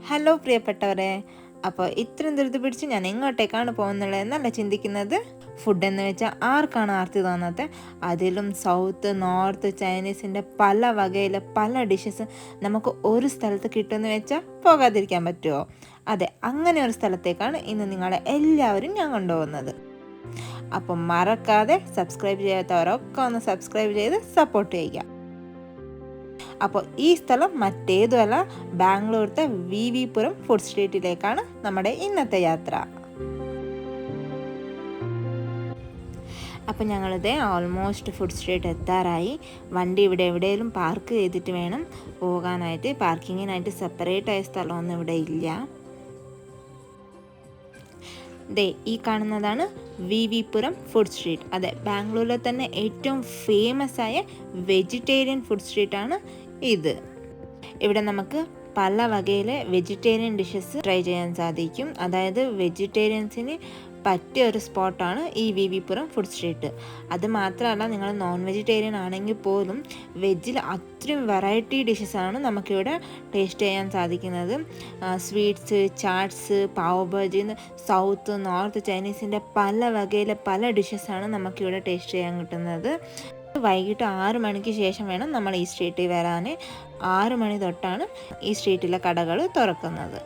Hello പ്രിയപ്പെട്ടവരെ, അപ്പോൾ ഇത്രയും ധൃതി പിടിച്ച് ഞാൻ എങ്ങോട്ടേക്കാണ് പോകുന്നുള്ളതെന്നല്ല ചിന്തിക്കുന്നത്. ഫുഡ് എന്ന് വെച്ചാൽ ആർക്കാണ് ആർത്തി തോന്നാത്ത? അതിലും സൗത്ത് നോർത്ത് ചൈനീസിൻ്റെ പല വകയിൽ പല ഡിഷസ് നമുക്ക് ഒരു സ്ഥലത്ത് കിട്ടുമെന്ന് വെച്ചാൽ പോകാതിരിക്കാൻ പറ്റുമോ? അതെ, അങ്ങനെ ഒരു സ്ഥലത്തേക്കാണ് ഇന്ന് നിങ്ങളെ എല്ലാവരും ഞാൻ കൊണ്ടുപോകുന്നത്. അപ്പം മറക്കാതെ സബ്സ്ക്രൈബ് ചെയ്യാത്തവരൊക്കെ ഒന്ന് സബ്സ്ക്രൈബ് ചെയ്ത് സപ്പോർട്ട് ചെയ്യുക. അപ്പോൾ ഈ സ്ഥലം മറ്റേതുമല്ല, ബാംഗ്ലൂരത്തെ വി പുരം ഫുഡ് സ്ട്രീറ്റിലേക്കാണ് നമ്മുടെ ഇന്നത്തെ യാത്ര. അപ്പോൾ ഞങ്ങളിത് ഓൾമോസ്റ്റ് ഫുഡ് സ്ട്രീറ്റ് എത്താറായി. വണ്ടി ഇവിടെ എവിടെയെങ്കിലും പാർക്ക് ചെയ്തിട്ട് വേണം പോകാനായിട്ട്. പാർക്കിങ്ങിനായിട്ട് സെപ്പറേറ്റ് ആയ സ്ഥലമൊന്നും ഇവിടെ ഇല്ല. ദേ ഈ കാണുന്നതാണ് വി പുരം ഫുഡ് സ്ട്രീറ്റ്. അതെ, ബാംഗ്ലൂരിലെ തന്നെ ഏറ്റവും ഫേമസ് ആയ വെജിറ്റേറിയൻ ഫുഡ് സ്ട്രീറ്റാണ് ഇത്. ഇവിടെ നമുക്ക് പല വകയിലെ വെജിറ്റേറിയൻ ഡിഷസ് ട്രൈ ചെയ്യാൻ സാധിക്കും. അതായത് വെജിറ്റേറിയൻസിന് പറ്റിയ ഒരു സ്പോട്ടാണ് ഈ വി പുരം ഫുഡ് സ്ട്രീറ്റ്. അത് മാത്രമല്ല, നിങ്ങൾ നോൺ വെജിറ്റേറിയൻ ആണെങ്കിൽ പോലും വെജിൽ അത്രയും വെറൈറ്റി ഡിഷസാണ് നമുക്കിവിടെ ടേസ്റ്റ് ചെയ്യാൻ സാധിക്കുന്നത്. Sweets, chaats, pav bhaji, south north ചൈനീസിൻ്റെ പല വകയിലെ പല ഡിഷസാണ് നമുക്കിവിടെ ടേസ്റ്റ് ചെയ്യാൻ കിട്ടുന്നത്. വൈകിട്ട് 6 മണിക്ക് ശേഷം വേണം നമ്മൾ ഈ സ്ട്രീറ്റിൽ വരാൻ. 6 മണി തൊട്ടാണ് ഈ സ്ട്രീറ്റിലെ കടകൾ തുറക്കുന്നത്.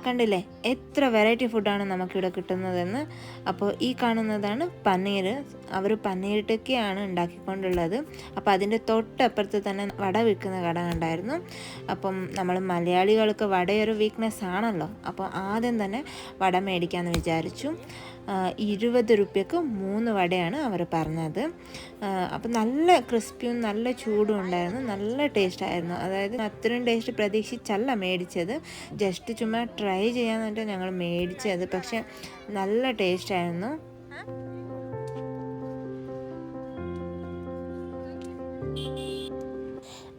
കണ്ടില്ലേ എത്ര വെറൈറ്റി ഫുഡാണ് നമുക്കിവിടെ കിട്ടുന്നതെന്ന്. അപ്പോൾ ഈ കാണുന്നതാണ് പനീർ. അവർ പനീർ ടിക്കയാണ് ഉണ്ടാക്കിക്കൊണ്ടുള്ളത്. അപ്പോൾ അതിൻ്റെ തൊട്ടപ്പുറത്ത് തന്നെ വട വിൽക്കുന്ന കട ഉണ്ടായിരുന്നു. അപ്പം നമ്മൾ മലയാളികൾക്ക് വടയൊരു വീക്ക്നെസ് ആണല്ലോ. അപ്പോൾ ആദ്യം തന്നെ വട മേടിക്കാമെന്ന് വിചാരിച്ചു. 20 രൂപയ്ക്ക് 3 വടയാണ് അവർ പറഞ്ഞത്. അപ്പം നല്ല ക്രിസ്പിയും നല്ല ചൂടും ഉണ്ടായിരുന്നു. നല്ല ടേസ്റ്റായിരുന്നു. അതായത് അത്രയും ടേസ്റ്റ് പ്രതീക്ഷിച്ചല്ല മേടിച്ചത്. ജസ്റ്റ് ചുമ്മാ ട്രൈ ചെയ്യാൻ വേണ്ടിയിട്ട് ഞങ്ങൾ മേടിച്ചത്. പക്ഷെ നല്ല ടേസ്റ്റായിരുന്നു.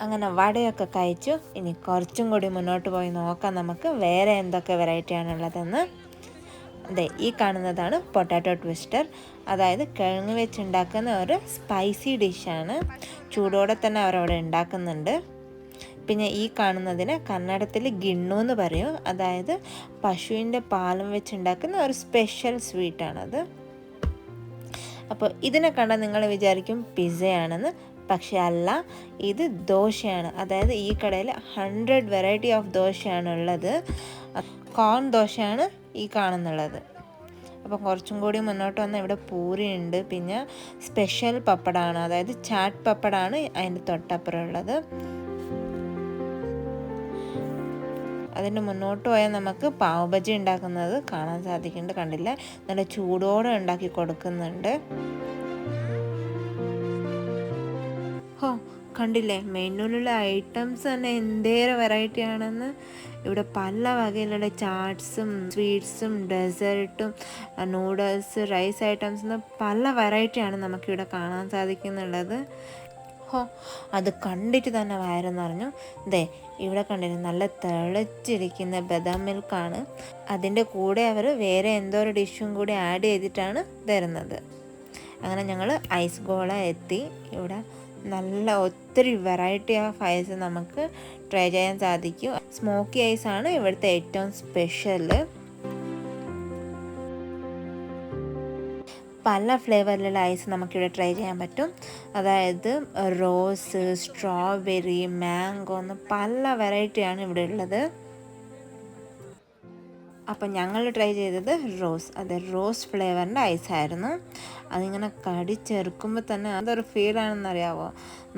അങ്ങനെ വടയൊക്കെ കഴിച്ചു. ഇനി കുറച്ചും കൂടി മുന്നോട്ട് പോയി നോക്കാം നമുക്ക് വേറെ എന്തൊക്കെ വെറൈറ്റിയാണുള്ളതെന്ന്. അതെ, ഈ കാണുന്നതാണ് പൊട്ടാറ്റോ ട്വിസ്റ്റർ. അതായത് കിഴങ്ങ് വെച്ചുണ്ടാക്കുന്ന ഒരു സ്പൈസി ഡിഷാണ്. ചൂടോടെ തന്നെ അവരവിടെ ഉണ്ടാക്കുന്നുണ്ട്. പിന്നെ ഈ കാണുന്നതിന് കന്നഡത്തിൽ ഗിണ്ണു എന്ന് പറയും. അതായത് പശുവിൻ്റെ പാലും വെച്ചുണ്ടാക്കുന്ന ഒരു സ്പെഷ്യൽ സ്വീറ്റാണത്. അപ്പോൾ ഇതിനെ കണ്ടാൽ നിങ്ങൾ വിചാരിക്കും പിസ്സയാണെന്ന്. പക്ഷെ അല്ല, ഇത് ദോശയാണ്. അതായത് ഈ കടയിൽ 100 വെറൈറ്റി ഓഫ് ദോശയാണ് ഉള്ളത്. കോൺ ദോശയാണ് ഈ കാണുന്നുള്ളത്. അപ്പം കുറച്ചും കൂടി മുന്നോട്ട് വന്നാൽ ഇവിടെ പൂരി ഉണ്ട്. പിന്നെ സ്പെഷ്യൽ പപ്പടമാണ്, അതായത് ചാട്ട് പപ്പടമാണ് അതിൻ്റെ തൊട്ടപ്പുറം ഉള്ളത്. അതിൻ്റെ മുന്നോട്ട് പോയാൽ നമുക്ക് പാവ് ബജി ഉണ്ടാക്കുന്നത് കാണാൻ സാധിക്കുന്നുണ്ട്. കണ്ടില്ല, നല്ല ചൂടോടെ ഉണ്ടാക്കി കൊടുക്കുന്നുണ്ട്. ഹോ, കണ്ടില്ലേ മെനുവിലുള്ള ഐറ്റംസ് തന്നെ എന്തേറെ വെറൈറ്റി ആണെന്ന്. ഇവിടെ പല വകയിലുള്ള ചാട്സും സ്വീറ്റ്സും ഡെസേർട്ടും നൂഡിൽസ് റൈസ് ഐറ്റംസ് പല വെറൈറ്റിയാണ് നമുക്കിവിടെ കാണാൻ സാധിക്കുന്നുള്ളത്. ഹോ, അത് കണ്ടിട്ട് തന്നെ വയറ് നിറഞ്ഞു. ദേ ഇവിടെ കണ്ടില്ല, നല്ല തിളച്ചിരിക്കുന്ന ബദാം മിൽക്കാണ്. അതിൻ്റെ കൂടെ അവർ വേറെ എന്തോ ഒരു ഡിഷും കൂടി ആഡ് ചെയ്തിട്ടാണ് തരുന്നത്. അങ്ങനെ ഞങ്ങൾ ഐസ് ഗോള എത്തി. ഇവിടെ നല്ല ഒത്തിരി വെറൈറ്റി ഓഫ് ഐസ് നമുക്ക് ട്രൈ ചെയ്യാൻ സാധിക്കും. സ്മോക്കി ഐസാണ് ഇവിടുത്തെ ഏറ്റവും സ്പെഷ്യൽ. പല ഫ്ലേവറിലുള്ള ഐസ് നമുക്കിവിടെ ട്രൈ ചെയ്യാൻ പറ്റും. അതായത് റോസ്, സ്ട്രോബെറി, മാംഗോ എന്ന് പല വെറൈറ്റിയാണ് ഇവിടെ ഉള്ളത്. അപ്പം ഞങ്ങൾ ട്രൈ ചെയ്തത് റോസ്. അതെ, റോസ് ഫ്ലേവറിൻ്റെ ഐസായിരുന്നു. അതിങ്ങനെ കടിച്ചെറുക്കുമ്പോൾ തന്നെ അതൊരു ഫീലാണെന്നറിയാമോ.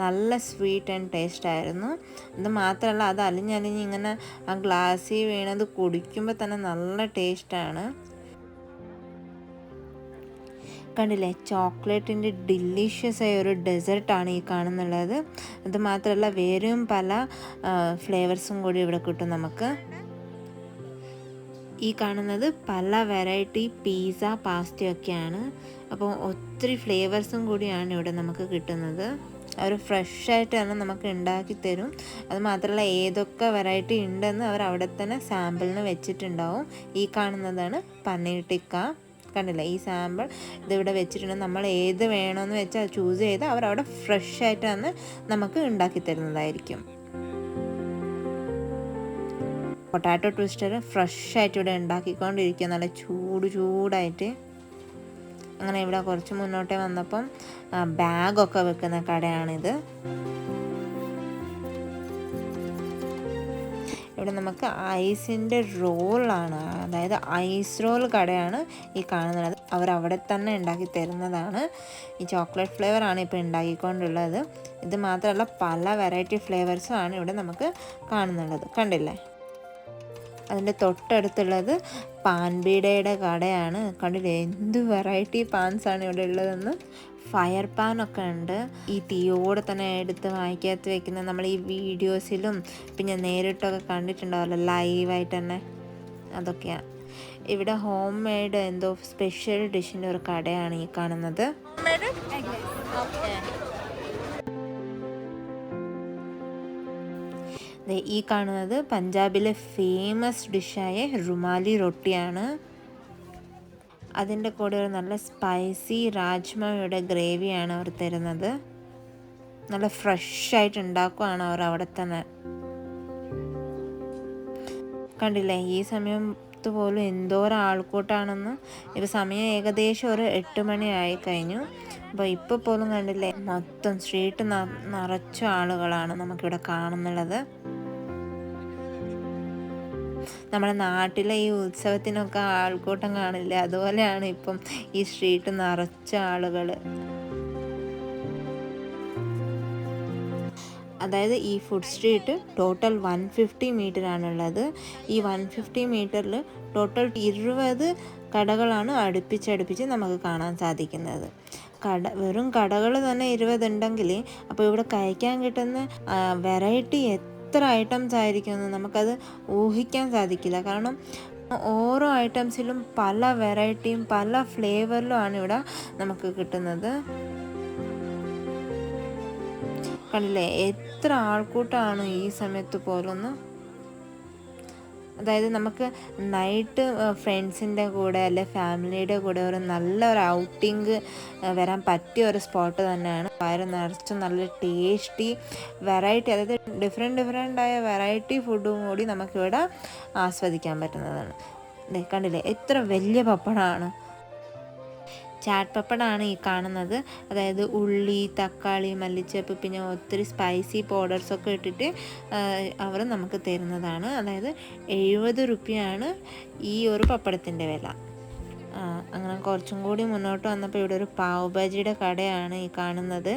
നല്ല സ്വീറ്റ് ആൻഡ് ടേസ്റ്റ് ആയിരുന്നു. ഇത് മാത്രമല്ല, അത് അലിഞ്ഞലിഞ്ഞ് ഇങ്ങനെ ആ ഗ്ലാസ്സിൽ വീണത് കുടിക്കുമ്പോൾ തന്നെ നല്ല ടേസ്റ്റാണ്. കണ്ടില്ലേ, ചോക്ലേറ്റിൻ്റെ ഡിലീഷ്യസ് ആയ ഒരു ഡെസേർട്ടാണ് ഈ കാണുന്നുള്ളത്. അത് മാത്രമല്ല വേറെയും പല ഫ്ലേവേഴ്സും കൂടി ഇവിടെ കിട്ടും നമുക്ക്. ഈ കാണുന്നത് പല വെറൈറ്റി പിസ്സ, പാസ്തയൊക്കെയാണ്. അപ്പോൾ ഒത്തിരി ഫ്ലേവേഴ്സും കൂടിയാണ് ഇവിടെ നമുക്ക് കിട്ടുന്നത്. അവർ ഫ്രഷായിട്ട് തന്നെ നമുക്ക് ഉണ്ടാക്കി തരും. അത് മാത്രമല്ല ഏതൊക്കെ വെറൈറ്റി ഉണ്ടെന്ന് അവർ അവിടെ തന്നെ സാമ്പിളിന് വെച്ചിട്ടുണ്ടാവും. ഈ കാണുന്നതാണ് പനീർ ടിക്ക. കണ്ടില്ല, ഈ സാമ്പിൾ ഇതിവിടെ വെച്ചിട്ടുണ്ട്. നമ്മൾ ഏത് വേണമെന്ന് വെച്ചാൽ ചൂസ് ചെയ്ത് അവർ അവിടെ ഫ്രഷായിട്ട് തന്നെ നമുക്ക് ഉണ്ടാക്കി തരുന്നതായിരിക്കും. പൊട്ടാറ്റോ ട്വിസ്റ്റർ ഫ്രഷായിട്ട് ഇവിടെ ഉണ്ടാക്കിക്കൊണ്ടിരിക്കുക, നല്ല ചൂടായിട്ട്. അങ്ങനെ ഇവിടെ കുറച്ച് മുന്നോട്ടേ വന്നപ്പം ബാഗൊക്കെ വെക്കുന്ന കടയാണിത്. ഇവിടെ നമുക്ക് ഐസിൻ്റെ റോളാണ്, അതായത് ഐസ് റോൾ കടയാണ് ഈ കാണുന്നത്. അവരവിടെ തന്നെ ഉണ്ടാക്കി തരുന്നതാണ്. ഈ ചോക്ലേറ്റ് ഫ്ലേവറാണ് ഇപ്പോൾ ഉണ്ടാക്കിക്കൊണ്ടുള്ളത്. ഇത് മാത്രമല്ല പല വെറൈറ്റി ഫ്ലേവേഴ്സും ആണ് ഇവിടെ നമുക്ക് കാണുന്നുള്ളത്, കണ്ടില്ലേ. അതിൻ്റെ തൊട്ടടുത്തുള്ളത് പാൻപീടയുടെ കടയാണ്. കണ്ടില്ലേ എന്ത് വെറൈറ്റി പാൻസാണ് ഇവിടെ ഉള്ളതെന്ന്. ഫയർ പാനൊക്കെ ഉണ്ട്. ഈ തീയോടെ തന്നെ എടുത്ത് വായിക്കകത്ത് വെക്കുന്ന നമ്മൾ ഈ വീഡിയോസിലും പിന്നെ നേരിട്ടൊക്കെ കണ്ടിട്ടുണ്ടാവല്ലോ ലൈവായിട്ട് തന്നെ, അതൊക്കെയാണ്. ഇവിടെ ഹോം മെയ്ഡ് എന്തോ സ്പെഷ്യൽ ഡിഷിൻ്റെ ഒരു കടയാണ് ഈ കാണുന്നത്. ഈ കാണുന്നത് പഞ്ചാബിലെ ഫേമസ് ഡിഷായ റുമാലി റൊട്ടിയാണ്. അതിൻ്റെ കൂടെ ഒരു നല്ല സ്പൈസി രാജ്മയുടെ ഗ്രേവിയാണ് അവർ തരുന്നത്. നല്ല ഫ്രഷായിട്ട് ഉണ്ടാക്കുകയാണ് അവർ അവിടെ തന്നെ. കണ്ടില്ലേ ഈ സമയത്ത് പോലും എന്തോരം ആൾക്കൂട്ടാണെന്ന്. ഇപ്പോൾ സമയം ഏകദേശം ഒരു 8 മണി ആയി കഴിഞ്ഞു. അപ്പോൾ ഇപ്പോൾ പോലും കണ്ടില്ലേ മൊത്തം സ്ട്രീറ്റ് നിറച്ച ആളുകളാണ് നമുക്കിവിടെ കാണുന്നുള്ളത്. നമ്മുടെ നാട്ടിലെ ഈ ഉത്സവത്തിനൊക്കെ ആൾക്കൂട്ടം കാണില്ല, അതുപോലെയാണ് ഇപ്പം ഈ സ്ട്രീറ്റ് നിറച്ച ആളുകൾ. അതായത് ഈ ഫുഡ് സ്ട്രീറ്റ് ടോട്ടൽ 150 മീറ്ററാണുള്ളത്. ഈ 150 മീറ്ററിൽ ടോട്ടൽ 20 കടകളാണ് അടുപ്പിച്ചടുപ്പിച്ച് നമുക്ക് കാണാൻ സാധിക്കുന്നത്. വെറും കടകൾ തന്നെ 20 ഉണ്ടെങ്കിൽ അപ്പോൾ ഇവിടെ കഴിക്കാൻ കിട്ടുന്ന വെറൈറ്റി എത്ര ഐറ്റംസ് ആയിരിക്കുമെന്ന് നമുക്കത് ഊഹിക്കാൻ സാധിക്കില്ല. കാരണം ഓരോ ഐറ്റംസിലും പല വെറൈറ്റിയും പല ഫ്ലേവറിലുമാണ് ഇവിടെ നമുക്ക് കിട്ടുന്നത്. കണ്ടില്ലേ എത്ര ആൾക്കൂട്ടമാണ് ഈ സമയത്ത് പോലൊന്ന്. അതായത് നമുക്ക് നൈറ്റ് ഫ്രണ്ട്സിൻ്റെ കൂടെ അല്ലെ ഫാമിലിയുടെ കൂടെ ഒരു നല്ലൊരു ഔട്ടിങ് വരാൻ പറ്റിയ ഒരു സ്പോട്ട് തന്നെയാണ്. വയറ് നിറച്ച് നല്ല ടേസ്റ്റി വെറൈറ്റി, അതായത് ഡിഫറെൻ്റ് ആയ വെറൈറ്റി ഫുഡും കൂടി നമുക്കിവിടെ ആസ്വദിക്കാൻ പറ്റുന്നതാണ്. കണ്ടില്ലേ എത്ര വലിയ പപ്പടമാണ്. ചാറ്റ് പപ്പടാണ് ഈ കാണുന്നത്. അതായത് ഉള്ളി, തക്കാളി, മല്ലിച്ചപ്പ് പിന്നെ ഒത്തിരി സ്പൈസി പൗഡേഴ്സൊക്കെ ഇട്ടിട്ട് അവർ നമുക്ക് തരുന്നതാണ്. അതായത് 70 രൂപയാണ് ഈ ഒരു പപ്പടത്തിൻ്റെ വില. അങ്ങനെ കുറച്ചും കൂടി മുന്നോട്ട് വന്നപ്പോൾ ഇവിടെ ഒരു പാവ് ഭാജിയുടെ കടയാണ് ഈ കാണുന്നത്.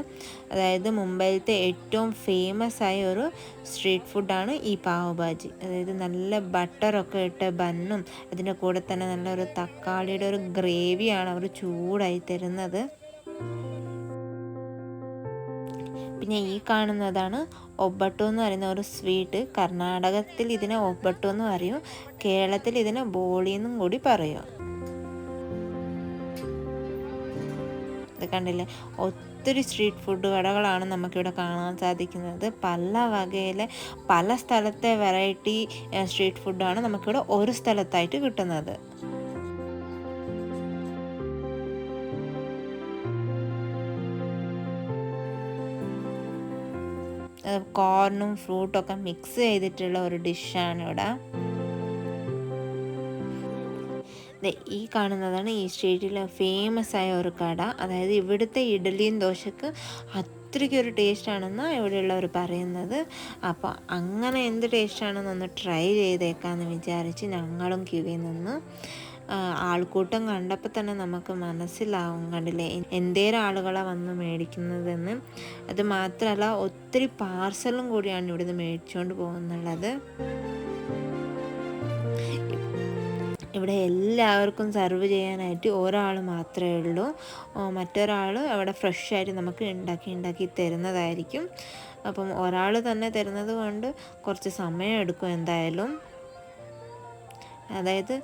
അതായത് മുംബൈയിലത്തെ ഏറ്റവും ഫേമസ് ആയ ഒരു സ്ട്രീറ്റ് ഫുഡാണ് ഈ പാവ് ഭാജി. അതായത് നല്ല ബട്ടറൊക്കെ ഇട്ട ബന്നും അതിൻ്റെ കൂടെ തന്നെ നല്ലൊരു തക്കാളിയുടെ ഒരു ഗ്രേവിയാണ് അവർ ചൂടായി തരുന്നത്. പിന്നെ ഈ കാണുന്നതാണ് ഒബ്ബട്ടു എന്ന് പറയുന്ന ഒരു സ്വീറ്റ്. കർണാടകത്തിൽ ഇതിനെ ഒബ്ബട്ടു എന്ന് പറയും, കേരളത്തിൽ ഇതിനെ ബോളി എന്നും കൂടി പറയും. ഇത് കണ്ടില്ലേ ഒത്തിരി സ്ട്രീറ്റ് ഫുഡ് കടകളാണ് നമുക്കിവിടെ കാണാൻ സാധിക്കുന്നത്. പല വകയിലെ പല സ്ഥലത്തെ വെറൈറ്റി സ്ട്രീറ്റ് ഫുഡാണ് നമുക്കിവിടെ ഒരു സ്ഥലത്തായിട്ട് കിട്ടുന്നത്. കോർണും ഫ്രൂട്ടൊക്കെ മിക്സ് ചെയ്തിട്ടുള്ള ഒരു ഡിഷാണ് ഇവിടെ. ഈ കാണുന്നതാണ് ഈ സ്ട്രീറ്റിലെ ഫേമസ് ആയ ഒരു കട. അതായത് ഇവിടുത്തെ ഇഡ്ഡലിയും ദോശക്ക് അത്രയ്ക്കൊരു ടേസ്റ്റാണെന്നാണ് ഇവിടെയുള്ളവർ പറയുന്നത്. അപ്പോൾ അങ്ങനെ എന്ത് ടേസ്റ്റാണെന്നൊന്ന് ട്രൈ ചെയ്തേക്കാമെന്ന് വിചാരിച്ച് ഞങ്ങളും ക്യൂവിൽ നിന്ന്. ആൾക്കൂട്ടം കണ്ടപ്പോൾ തന്നെ നമുക്ക് മനസ്സിലാവും, കണ്ടില്ലേ എന്തേരം ആളുകളാണ് വന്ന് മേടിക്കുന്നതെന്ന്. അത് മാത്രമല്ല ഒത്തിരി പാർസലും കൂടിയാണ് ഇവിടുന്ന് മേടിച്ചുകൊണ്ട് പോകുന്നുള്ളത്. ഇവിടെ എല്ലാവർക്കും സർവ് ചെയ്യാനായിട്ട് ഒരാൾ മാത്രമേ ഉള്ളൂ. മറ്റൊരാൾ അവിടെ ഫ്രഷായിട്ട് നമുക്ക് ഉണ്ടാക്കി തരുന്നതായിരിക്കും. അപ്പം ഒരാൾ തന്നെ തരുന്നത് കൊണ്ട് കുറച്ച് സമയം എടുക്കും എന്തായാലും. അതായത്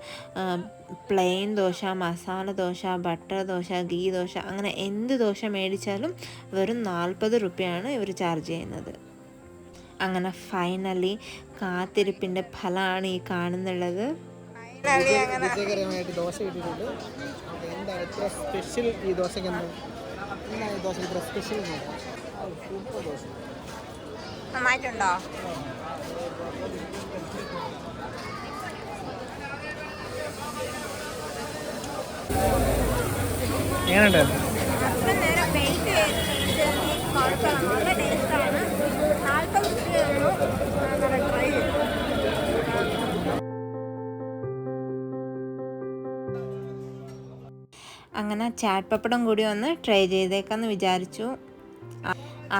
പ്ലെയിൻ ദോശ, മസാല ദോശ, ബട്ടർ ദോശ, ഗീ ദോശ അങ്ങനെ എന്ത് ദോശ മേടിച്ചാലും വെറും 40 രൂപയാണ് ഇവർ ചാർജ് ചെയ്യുന്നത്. അങ്ങനെ ഫൈനലി കാത്തിരിപ്പിൻ്റെ ഫലമാണ് ഈ കാണുന്നുള്ളത്. വിജയകരമായിട്ട് ദോശ കിട്ടിയിട്ടുണ്ട്. എന്താണ് ഇത്ര സ്പെഷ്യൽ ഈ ദോശയ്ക്ക്? എന്താണ് ഈ ദോശ ഇത്ര സ്പെഷ്യൽ? സൂപ്പർ ദോശ. നന്നായിട്ടുണ്ടോ? എങ്ങനെയുണ്ടായിരുന്നു? അത്ര നേരം വെയിറ്റ് ചെയ്ത് കുഴപ്പമില്ല, നല്ല ടേസ്റ്റാണ്. 40 ട്രൈ ചെയ്തു. അങ്ങനെ ചാറ്റ് പപ്പടം കൂടി ഒന്ന് ട്രൈ ചെയ്തേക്കാന്ന് വിചാരിച്ചു.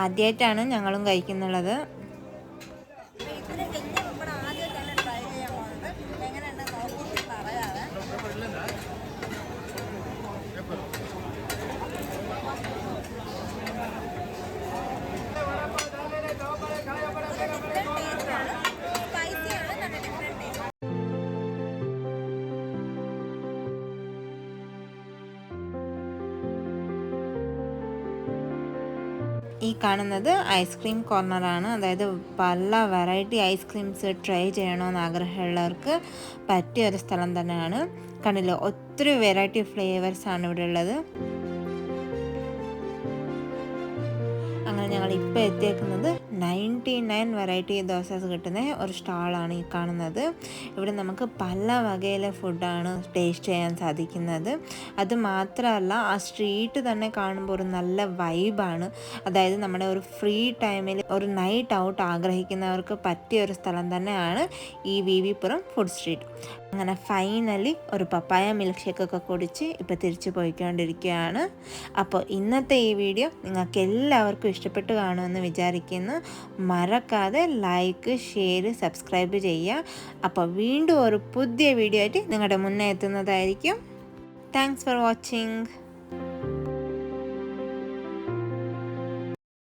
ആദ്യമായിട്ടാണ് ഞങ്ങളും കഴിക്കുന്നുള്ളത്. ഈ കാണുന്നത് ഐസ്ക്രീം കോർണറാണ്. അതായത് പല വെറൈറ്റി ഐസ്ക്രീംസ് ട്രൈ ചെയ്യണമെന്ന് ആഗ്രഹമുള്ളവർക്ക് പറ്റിയ ഒരു സ്ഥലം തന്നെയാണ്. കണ്ടില്ലേ, ഒത്തിരി വെറൈറ്റി ഫ്ലേവേഴ്സാണ് ഇവിടെ ഉള്ളത്. അങ്ങനെ ഞങ്ങൾ ഇപ്പോൾ എത്തിയേക്കുന്നത് 99 വെറൈറ്റി ദോസാസ് കിട്ടുന്ന ഒരു സ്റ്റാളാണ് ഈ കാണുന്നത്. ഇവിടെ നമുക്ക് പല വകയിലെ ഫുഡാണ് ടേസ്റ്റ് ചെയ്യാൻ സാധിക്കുന്നത്. അത് മാത്രമല്ല, ആ സ്ട്രീറ്റ് തന്നെ കാണുമ്പോൾ ഒരു നല്ല വൈബാണ്. അതായത് നമ്മുടെ ഒരു ഫ്രീ ടൈമിൽ ഒരു നൈറ്റ് ഔട്ട് ആഗ്രഹിക്കുന്നവർക്ക് പറ്റിയ ഒരു സ്ഥലം തന്നെയാണ് ഈ വി പുരം ഫുഡ് സ്ട്രീറ്റ്. അങ്ങനെ ഫൈനലി ഒരു പപ്പായ മിൽക്ക് ഷേക്കൊക്കെ കുടിച്ച് ഇപ്പോൾ തിരിച്ചു പോയിക്കൊണ്ടിരിക്കുകയാണ്. അപ്പോൾ ഇന്നത്തെ ഈ വീഡിയോ നിങ്ങൾക്ക് എല്ലാവർക്കും ഇഷ്ടപ്പെട്ട് കാണുമെന്ന് വിചാരിക്കുന്നു. മറക്കാതെ ലൈക്ക്, ഷെയർ, സബ്സ്ക്രൈബ് ചെയ്യുക. അപ്പോൾ വീണ്ടും ഒരു പുതിയ വീഡിയോ ആയിട്ട് നിങ്ങളുടെ മുന്നേ എത്തുന്നതായിരിക്കും. Thanks for watching.